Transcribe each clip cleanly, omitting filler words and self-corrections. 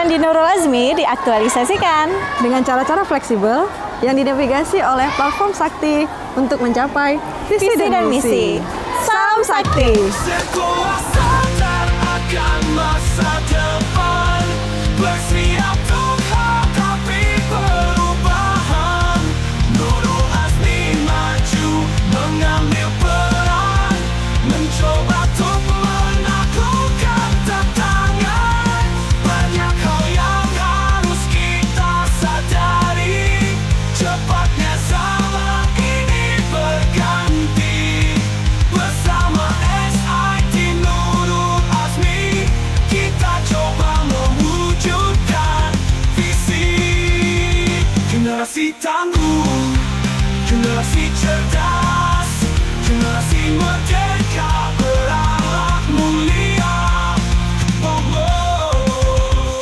Pelajaran di Nurul Azmi diaktualisasikan dengan cara-cara fleksibel yang dinavigasi oleh platform Sakti untuk mencapai visi dan misi. Salam Sakti. Sekolah sadar akan masa depan, bersiap untuk hadapi perubahan. Nurul Azmi maju mengambil peran, mencoba untuk menaklukkan tantangan. Banyak hal yang harus kita sadari, cepatnya zaman ini berganti. Bersama SIT Nurul Azmi, kita coba mewujudkan visi. Generasi tangguh, generasi cerdas, generasi merdeka berakhlak mulia. Oh, oh.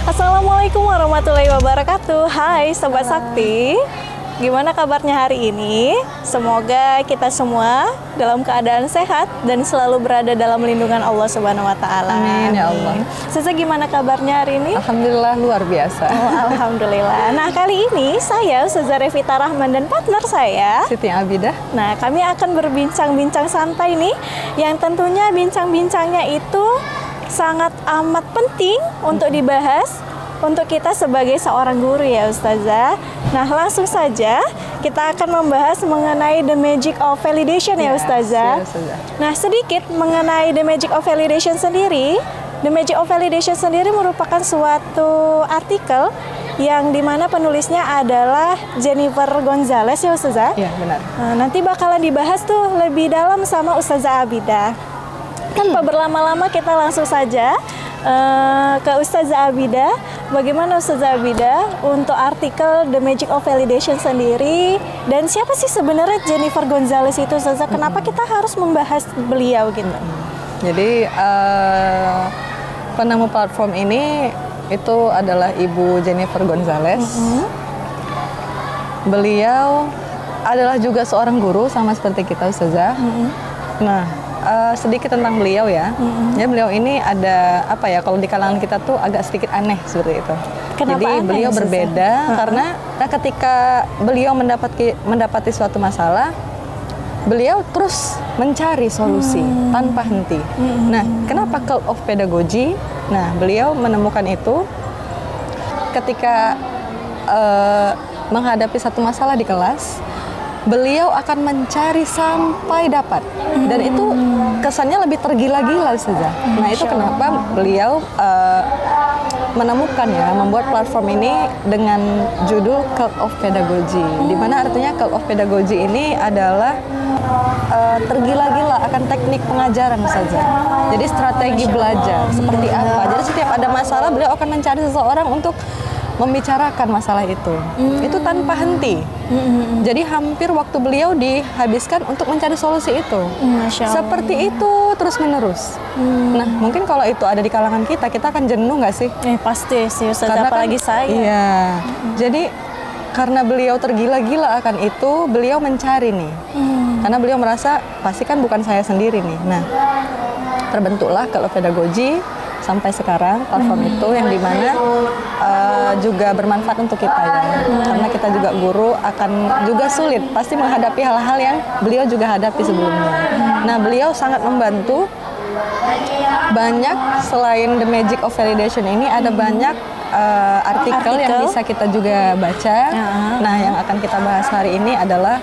Assalamualaikum warahmatullahi wabarakatuh. Hai Sobat Sakti, gimana kabarnya hari ini? Semoga kita semua dalam keadaan sehat dan selalu berada dalam lindungan Allah Subhanahu wa Ta'ala. Amin ya Allah. Seza, gimana kabarnya hari ini? Alhamdulillah luar biasa. Oh, alhamdulillah. Nah, kali ini saya Ustazah Revita Rahman dan partner saya Siti Abidah. Nah, kami akan berbincang-bincang santai nih, yang tentunya bincang-bincangnya itu sangat amat penting untuk dibahas untuk kita sebagai seorang guru ya Ustazah. Nah, langsung saja kita akan membahas mengenai the magic of validation ya Ustazah. Nah, sedikit mengenai the magic of validation sendiri. The magic of validation sendiri merupakan suatu artikel yang dimana penulisnya adalah Jennifer Gonzalez ya Ustazah. Iya, benar. Nah, nanti bakalan dibahas tuh lebih dalam sama Ustazah Abidah. Tanpa berlama-lama kita langsung saja ke Ustazah Abidah. Bagaimana Ustazah Abidah untuk artikel The Magic of Validation sendiri, dan siapa sih sebenarnya Jennifer Gonzalez itu Ustazah? Kenapa kita harus membahas beliau gitu? Jadi penemu platform ini itu adalah Ibu Jennifer Gonzalez. Beliau adalah juga seorang guru sama seperti kita Ustazah. Nah, sedikit tentang beliau ya. Ya, beliau ini ada apa ya, kalau di kalangan kita tuh agak sedikit aneh seperti itu. Kenapa Jadi aneh, beliau Ustazah? berbeda karena ketika beliau mendapati suatu masalah, beliau terus mencari solusi tanpa henti. Nah, kenapa Cult of Pedagogy? Nah, beliau menemukan itu ketika menghadapi satu masalah di kelas. Beliau akan mencari sampai dapat, dan itu kesannya lebih tergila-gila saja. Nah, itu kenapa beliau menemukan ya, membuat platform ini dengan judul Cult of Pedagogy, di mana artinya Cult of Pedagogy ini adalah tergila-gila akan teknik pengajaran saja. Jadi strategi belajar seperti apa. Jadi setiap ada masalah, beliau akan mencari seseorang untuk membicarakan masalah itu tanpa henti. Jadi hampir waktu beliau dihabiskan untuk mencari solusi itu. Masya Allah. Seperti itu terus menerus. Nah, mungkin kalau itu ada di kalangan kita akan jenuh nggak sih? Pasti sih Ustazah, apalagi saya. Iya. Jadi karena beliau tergila-gila akan itu, beliau mencari nih. Karena beliau merasa pasti kan bukan saya sendiri nih. Nah, terbentuklah kalau pedagogi sampai sekarang platform itu yang dimana juga bermanfaat untuk kita ya, karena kita juga guru akan juga sulit pasti menghadapi hal-hal yang beliau juga hadapi sebelumnya. Nah, beliau sangat membantu banyak. Selain The Magic of Validation ini ada banyak artikel yang bisa kita juga baca. Nah, yang akan kita bahas hari ini adalah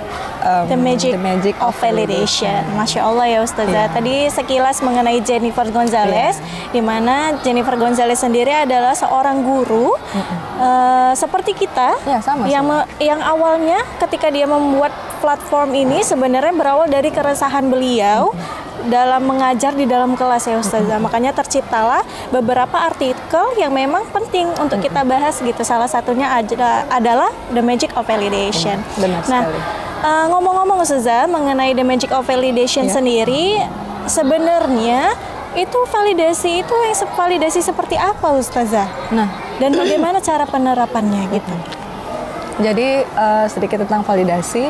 The Magic of Validation. Masya Allah ya Ustazah. Tadi sekilas mengenai Jennifer Gonzalez, di mana Jennifer Gonzalez sendiri adalah seorang guru seperti kita, yang awalnya ketika dia membuat platform ini sebenarnya berawal dari keresahan beliau dalam mengajar di dalam kelas ya Ustazah. Makanya terciptalah beberapa artikel yang memang penting untuk kita bahas gitu. Salah satunya adalah The Magic of Validation. Benar sekali. Ngomong-ngomong Ustazah mengenai The Magic of Validation sendiri, sebenarnya itu validasi itu validasi seperti apa Ustazah? Nah, dan bagaimana cara penerapannya gitu? Jadi sedikit tentang validasi.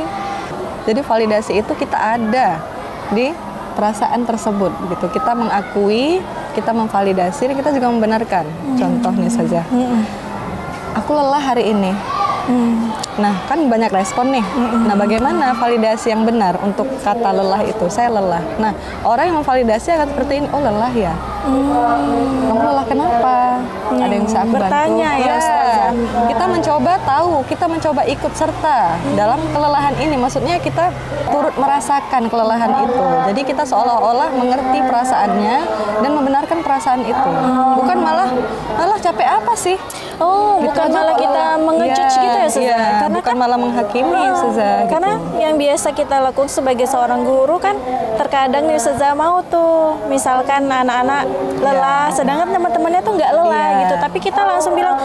Jadi validasi itu kita ada di perasaan tersebut gitu. Kita mengakui kita memvalidasi dan kita juga membenarkan. Contoh nih saja, aku lelah hari ini. Nah, kan banyak respon nih. Nah, bagaimana validasi yang benar untuk kata lelah itu? Saya lelah. Nah, orang yang memvalidasi akan seperti ini. Oh, lelah ya. Kamu lelah kenapa? Ada yang bisa aku bantu? Bertanya ya, Ustazah. Kita mencoba tahu, kita mencoba ikut serta dalam kelelahan ini. Maksudnya kita turut merasakan kelelahan itu. Jadi kita seolah-olah mengerti perasaannya dan membenarkan perasaan itu. Bukan malah capek apa sih? Oh, Gitu bukan aja malah kok kita lelah. mengejudge gitu ya, Ustazah. Iya, Karena bukan malah menghakimi, Ustazah. Karena yang biasa kita lakukan sebagai seorang guru kan terkadang nih Ustazah mau tuh misalkan anak-anak lelah, sedangkan teman-temannya tuh nggak lelah Iya. gitu. Tapi kita langsung bilang,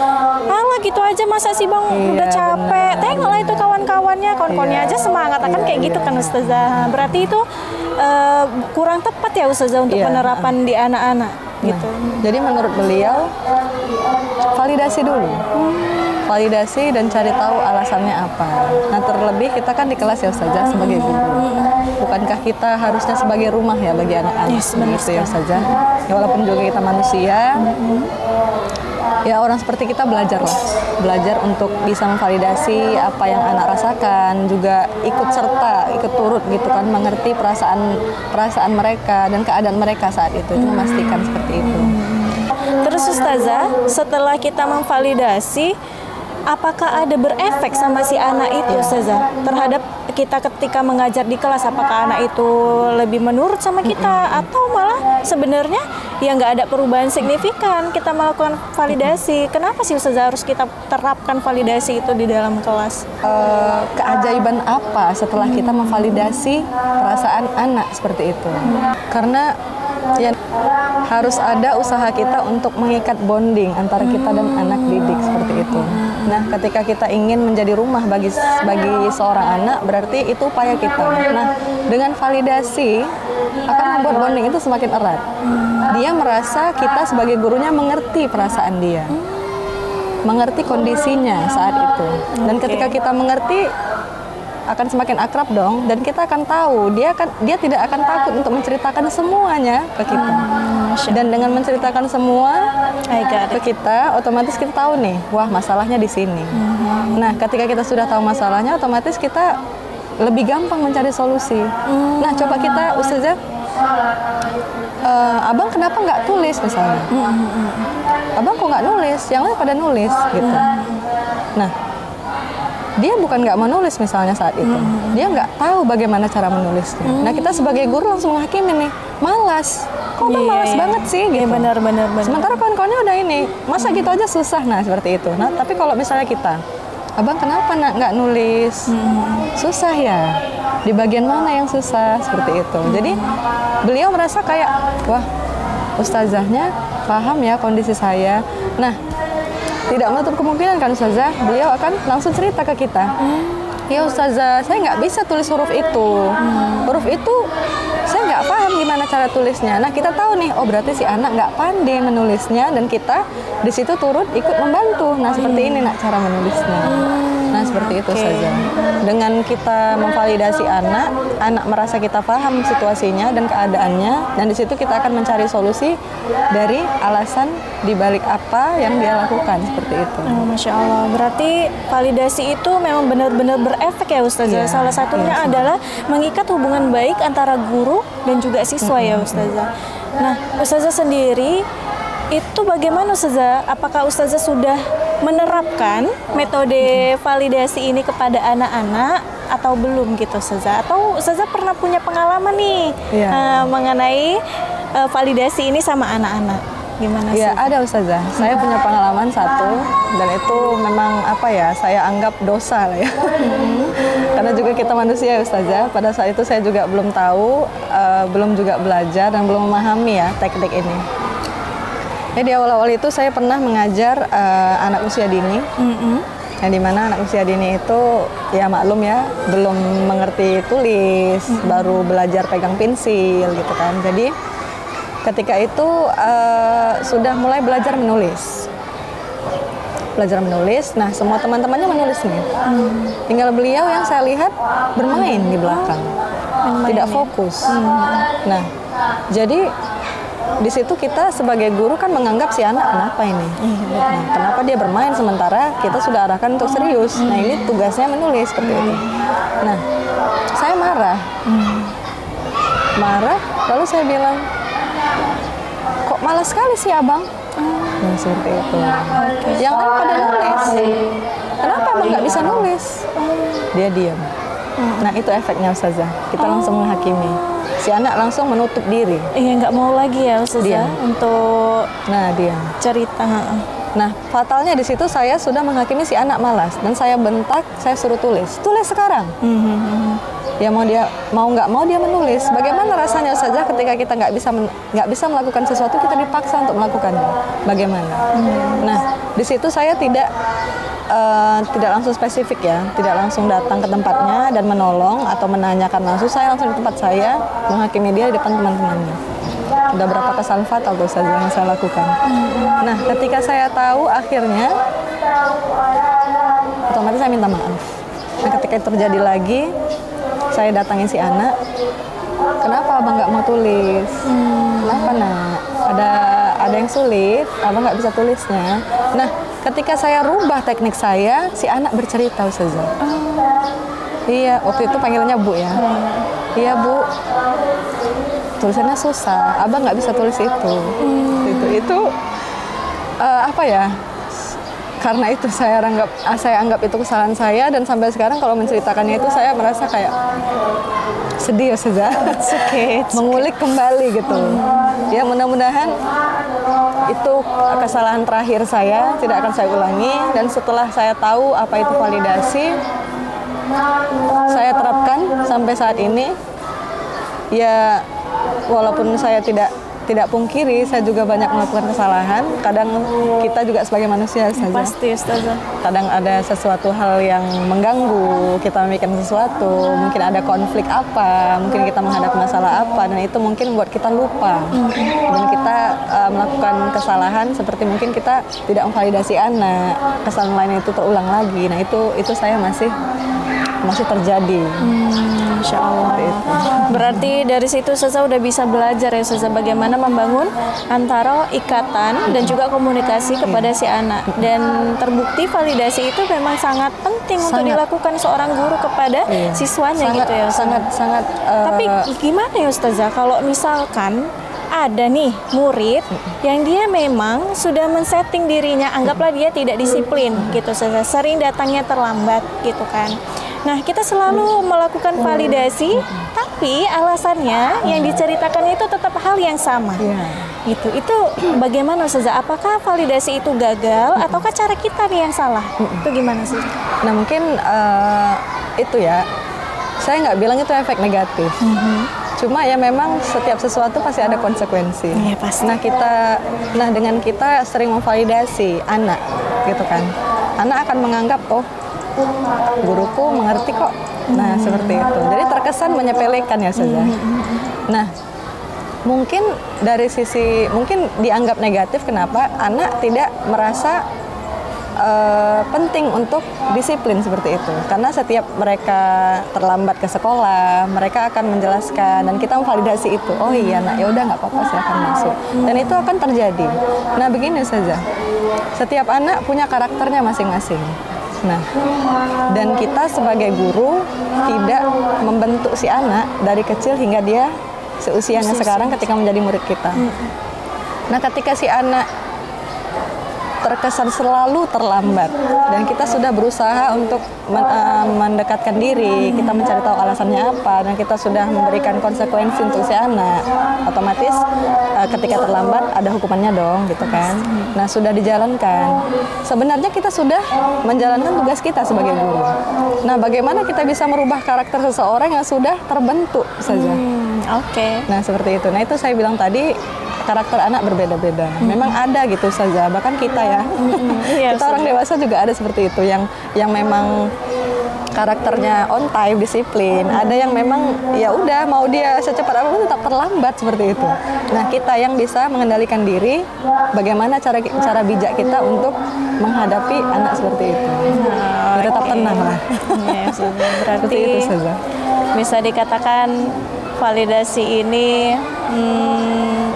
alah gitu aja masa sih Bang udah capek. benar. Tengoklah itu kawan-kawannya aja semangat. Kan kayak gitu kan Ustazah. Berarti itu kurang tepat ya Ustazah untuk Iya. penerapan di anak-anak gitu. Jadi menurut beliau validasi dulu. Validasi dan cari tahu alasannya apa. Nah, terlebih kita kan di kelas ya Ustazah sebagai guru. Bukankah kita harusnya sebagai rumah ya bagi anak-anak? Yes, benar Gitu ya Ustazah. Ya, walaupun juga kita manusia, ya orang seperti kita belajarlah. Belajar untuk bisa memvalidasi apa yang anak rasakan, juga ikut serta, ikut turut gitu kan, mengerti perasaan mereka dan keadaan mereka saat itu memastikan seperti itu. Terus Ustazah, setelah kita memvalidasi, apakah ada berefek sama si anak itu Ustazah terhadap kita ketika mengajar di kelas? Apakah anak itu lebih menurut sama kita atau malah sebenarnya ya nggak ada perubahan signifikan kita melakukan validasi? Kenapa sih Ustazah harus kita terapkan validasi itu di dalam kelas? Keajaiban apa setelah kita memvalidasi perasaan anak seperti itu? Karena ya harus ada usaha kita untuk mengikat bonding antara kita dan anak didik seperti itu. Nah, ketika kita ingin menjadi rumah bagi seorang anak, berarti itu upaya kita. Nah, dengan validasi akan membuat bonding itu semakin erat. Dia merasa kita sebagai gurunya mengerti perasaan dia, mengerti kondisinya saat itu. Dan ketika kita mengerti, akan semakin akrab dong, dan kita akan tahu dia tidak akan takut untuk menceritakan semuanya ke kita. Dan dengan menceritakan semua ke kita, otomatis kita tahu nih, wah masalahnya di sini. Nah, ketika kita sudah tahu masalahnya, otomatis kita lebih gampang mencari solusi. Nah, coba kita Ustazah, abang kenapa nggak tulis misalnya? Abang kok nggak nulis? Yang lain pada nulis gitu. Nah, dia bukan nggak menulis misalnya saat itu, dia nggak tahu bagaimana cara menulisnya. Nah, kita sebagai guru langsung menghakimi nih, malas. Kok abang malas banget sih? Gitu. Benar. Sementara kawan-kawannya udah ini, masa gitu aja susah. Nah, seperti itu. Nah, tapi kalau misalnya kita, abang kenapa nak nggak nulis? Susah ya? Di bagian mana yang susah? Seperti itu. Jadi beliau merasa kayak, wah, ustazahnya paham ya kondisi saya. Nah, tidak menutup kemungkinan kan Ustazah, beliau akan langsung cerita ke kita. Ya Ustazah, saya nggak bisa tulis huruf itu. Huruf itu saya nggak paham gimana cara tulisnya. Nah, kita tahu nih, oh berarti si anak nggak pandai menulisnya, dan kita di situ turut ikut membantu. Nah, seperti ini nak cara menulisnya. Nah, seperti itu saja. Dengan kita memvalidasi anak merasa kita paham situasinya dan keadaannya, dan di situ kita akan mencari solusi dari alasan dibalik apa yang dia lakukan, seperti itu. Oh, Masya Allah, berarti validasi itu memang benar-benar berefek ya Ustazah. Iya, Salah satunya adalah mengikat hubungan baik antara guru dan juga siswa ya Ustazah. Nah, Ustazah sendiri itu bagaimana Ustazah? Apakah Ustazah sudah menerapkan metode validasi ini kepada anak-anak atau belum gitu Ustazah? Atau Ustazah pernah punya pengalaman nih mengenai validasi ini sama anak-anak? Gimana sih? Ya, ada Ustazah. Saya punya pengalaman satu, dan itu memang apa ya, saya anggap dosa lah ya. Karena juga kita manusia ya Ustazah. Pada saat itu saya juga belum tahu, belum juga belajar dan belum memahami ya teknik ini. Ya, di awal-awal itu saya pernah mengajar anak usia dini. Yang dimana anak usia dini itu ya maklum ya, belum mengerti tulis, baru belajar pegang pensil gitu kan. Jadi ketika itu sudah mulai belajar menulis. Nah semua teman-temannya menulis nih. Tinggal beliau yang saya lihat bermain di belakang, tidak fokus. Nah, jadi di situ kita sebagai guru kan menganggap si anak kenapa ini? Nah, kenapa dia bermain sementara kita sudah arahkan untuk serius? Nah, ini tugasnya menulis seperti itu. Nah, saya marah. Marah, lalu saya bilang, kok malas sekali sih abang? Nah, seperti itu. Yang lain pada nulis. Kenapa abang nggak bisa nulis? Dia diam. Nah, itu efeknya Ustazah. Kita langsung menghakimi. Si anak langsung menutup diri. Iya, nggak mau lagi ya Ustazah untuk Diam. cerita. Nah, fatalnya di situ saya sudah menghakimi si anak malas dan saya bentak, saya suruh tulis sekarang. Ya mau nggak mau dia menulis. Bagaimana rasanya saja ketika kita nggak bisa melakukan sesuatu, kita dipaksa untuk melakukannya. Bagaimana? Nah, di situ saya tidak langsung spesifik ya, tidak langsung datang ke tempatnya dan menolong atau menanyakan langsung. Saya langsung di tempat saya menghakimi dia di depan teman-temannya. Udah berapa kesalahan fatal tuh saja yang saya lakukan. Nah, ketika saya tahu akhirnya, otomatis saya minta maaf. Nah, ketika itu terjadi lagi, saya datangin si anak. Kenapa abang nggak mau tulis? Kenapa nak? Ada yang sulit, abang nggak bisa tulisnya. Nah, ketika saya rubah teknik saya, si anak bercerita Ustazah. Iya, waktu itu panggilannya Bu ya. Iya Bu, tulisannya susah, abang nggak bisa tulis itu. Itu apa ya? Karena itu saya anggap itu kesalahan saya, dan sampai sekarang kalau menceritakannya itu saya merasa kayak sedih Ustazah. Mengulik kembali gitu. Ya, mudah-mudahan itu kesalahan terakhir saya, tidak akan saya ulangi. Dan setelah saya tahu apa itu validasi, saya terapkan sampai saat ini. Ya, walaupun saya tidak pungkiri, saya juga banyak melakukan kesalahan. Kadang kita juga sebagai manusia saja. Pasti Ustazah. Kadang ada sesuatu hal yang mengganggu, kita memikirkan sesuatu, mungkin ada konflik apa, mungkin kita menghadapi masalah apa, dan itu mungkin buat kita lupa. Dan kita melakukan kesalahan seperti mungkin kita tidak memvalidasi anak, kesalahan lain itu terulang lagi. Nah, itu saya masih terjadi. Insya Allah. Berarti dari situ Ustazah udah bisa belajar ya Ustazah, bagaimana membangun antara ikatan dan juga komunikasi kepada si anak. Dan terbukti validasi itu memang sangat penting untuk dilakukan seorang guru kepada siswanya gitu ya Ustazah. Sangat. Tapi gimana ya Ustazah kalau misalkan ada nih murid yang dia memang sudah men-setting dirinya, anggaplah dia tidak disiplin gitu Ustazah, sering datangnya terlambat gitu kan. Nah, kita selalu melakukan validasi, tapi alasannya yang diceritakan itu tetap hal yang sama. Gitu. Itu bagaimana Ustazah? Apakah validasi itu gagal ataukah cara kita nih yang salah? Itu gimana sih? Nah, mungkin itu ya. Saya nggak bilang itu efek negatif. Cuma ya memang setiap sesuatu pasti ada konsekuensi. Iya, pasti. Nah, dengan kita sering memvalidasi anak gitu kan. Anak akan menganggap, oh, guruku mengerti kok. Nah, seperti itu. Jadi terkesan menyepelekan ya saja. Nah, mungkin dari sisi mungkin dianggap negatif, kenapa anak tidak merasa penting untuk disiplin seperti itu, karena setiap mereka terlambat ke sekolah, mereka akan menjelaskan dan kita memvalidasi itu. Oh iya nak, ya udah nggak apa-apa, silahkan masuk. Dan itu akan terjadi. Nah, begini saja, setiap anak punya karakternya masing-masing. Nah, dan kita sebagai guru tidak membentuk si anak dari kecil hingga dia seusianya sekarang ketika menjadi murid kita. Nah, ketika si anak terkesan selalu terlambat dan kita sudah berusaha untuk mendekatkan diri, kita mencari tahu alasannya apa, dan kita sudah memberikan konsekuensi untuk si anak, otomatis ketika terlambat ada hukumannya dong gitu kan. Nah, sudah dijalankan, sebenarnya kita sudah menjalankan tugas kita sebagai guru. Nah, bagaimana kita bisa merubah karakter seseorang yang sudah terbentuk saja. Nah, seperti itu. Nah, itu saya bilang tadi, karakter anak berbeda-beda. Memang ada gitu saja. Bahkan kita ya, kita orang dewasa juga ada seperti itu, yang memang karakternya on time, disiplin. Ada yang memang ya udah mau dia secepat apapun tetap terlambat seperti itu. Nah, kita yang bisa mengendalikan diri, bagaimana cara bijak kita untuk menghadapi anak seperti itu. Tetap tenang lah. Berarti itu saja. Bisa dikatakan validasi ini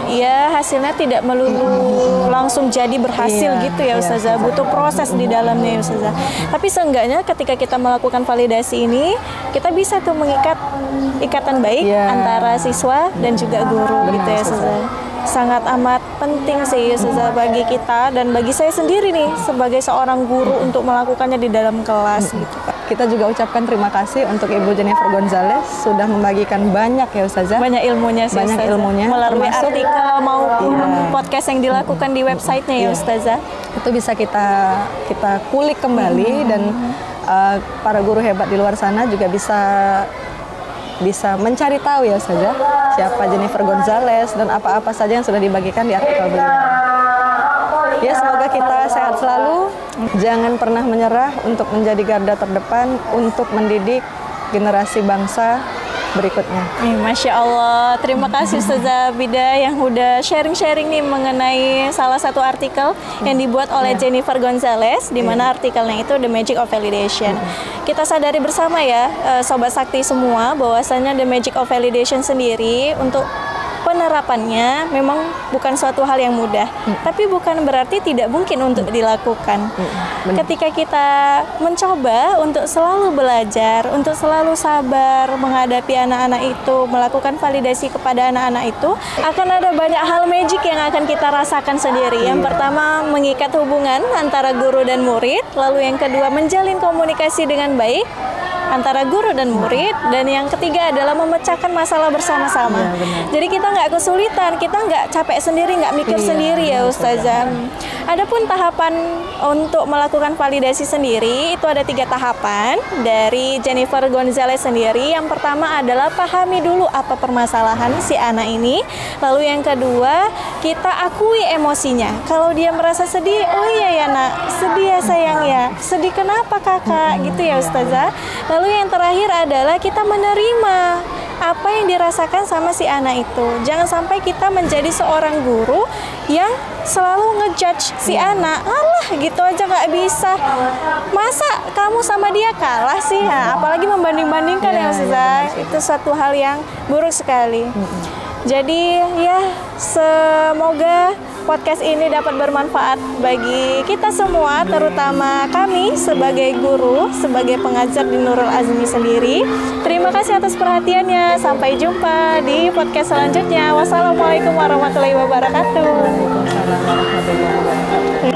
ya hasilnya tidak melulu langsung jadi berhasil Iya, gitu ya iya, Ustazah. Butuh proses di dalamnya ya Ustazah. Tapi seenggaknya ketika kita melakukan validasi ini, kita bisa tuh mengikat ikatan baik Iya. antara siswa dan juga guru gitu ya Ustazah. Sangat amat penting sih Ustazah bagi kita dan bagi saya sendiri nih sebagai seorang guru untuk melakukannya di dalam kelas gitu Pak. Kita juga ucapkan terima kasih untuk Ibu Jennifer Gonzalez sudah membagikan banyak ya Ustazah. Banyak ilmunya sih Banyak Ustazah. ilmunya, Melalui termasuk- artikel maupun Iya. podcast yang dilakukan di websitenya ya Iya. Ustazah. Itu bisa kita kulik kembali dan para guru hebat di luar sana juga bisa mencari tahu ya saja siapa Jennifer Gonzalez dan apa-apa saja yang sudah dibagikan di artikel beliau. Ya, semoga kita sehat selalu. Jangan pernah menyerah untuk menjadi garda terdepan untuk mendidik generasi bangsa berikutnya. Masya Allah, terima kasih Ustazah Bida yang udah sharing-sharing nih mengenai salah satu artikel yang dibuat oleh Jennifer Gonzalez, di mana artikelnya itu The Magic of Validation. Kita sadari bersama ya, Sobat Sakti semua, bahwasannya The Magic of Validation sendiri untuk penerapannya memang bukan suatu hal yang mudah, tapi bukan berarti tidak mungkin untuk dilakukan. Ketika kita mencoba untuk selalu belajar, untuk selalu sabar menghadapi anak-anak itu, melakukan validasi kepada anak-anak itu, akan ada banyak hal magic yang akan kita rasakan sendiri. Yang pertama, mengikat hubungan antara guru dan murid, lalu yang kedua, menjalin komunikasi dengan baik antara guru dan murid, dan yang ketiga adalah memecahkan masalah bersama-sama. Iya, benar. Jadi kita nggak kesulitan, kita nggak capek sendiri, nggak mikir Iya, sendiri ya benar, Ustazah. Adapun tahapan untuk melakukan validasi sendiri itu ada 3 tahapan dari Jennifer Gonzalez sendiri. Yang pertama adalah pahami dulu apa permasalahan si anak ini. Lalu yang kedua, kita akui emosinya. Kalau dia merasa sedih, oh iya ya nak, sedih ya sayang ya. Sedih kenapa kakak? Gitu ya Ustazah. Lalu yang terakhir adalah kita menerima apa yang dirasakan sama si anak itu. Jangan sampai kita menjadi seorang guru yang selalu ngejudge si anak. Alah gitu aja nggak bisa. Masa kamu sama dia kalah sih? Nah, apalagi membanding-bandingkan ya Ustazah. Itu suatu hal yang buruk sekali. Jadi ya semoga podcast ini dapat bermanfaat bagi kita semua, terutama kami sebagai guru, sebagai pengajar di Nurul Azmi sendiri. Terima kasih atas perhatiannya. Sampai jumpa di podcast selanjutnya. Wassalamualaikum warahmatullahi wabarakatuh. Waalaikumsalam warahmatullahi wabarakatuh.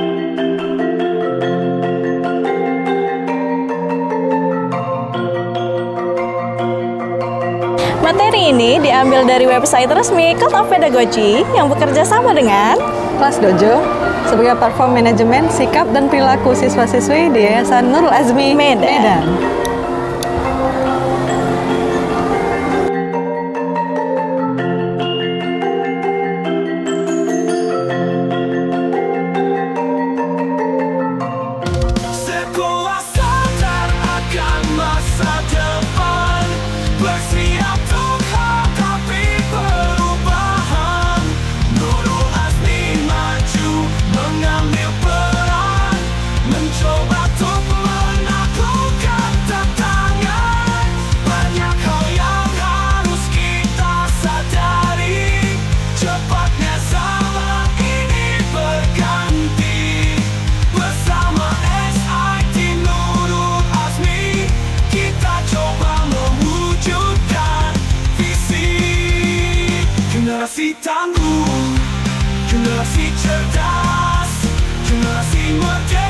Materi ini diambil dari website resmi Code of Pedagogy yang bekerja sama dengan Kelas Dojo sebagai platform manajemen sikap dan perilaku siswa-siswi di Yayasan Nurul Azmi Medan. Sekolah sadar akan masa depan, bersiap untuk hadapi perubahan. Nurul Azmi maju mengambil peran, mencoba untuk menaklukkan tantangan. Banyak hal yang harus kita sadari, cepatnya zaman ini berganti. Bersama SIT Nurul Azmi, kita coba mewujudkan visi. Generasi tangguh, generasi cerdas, generasi merdeka.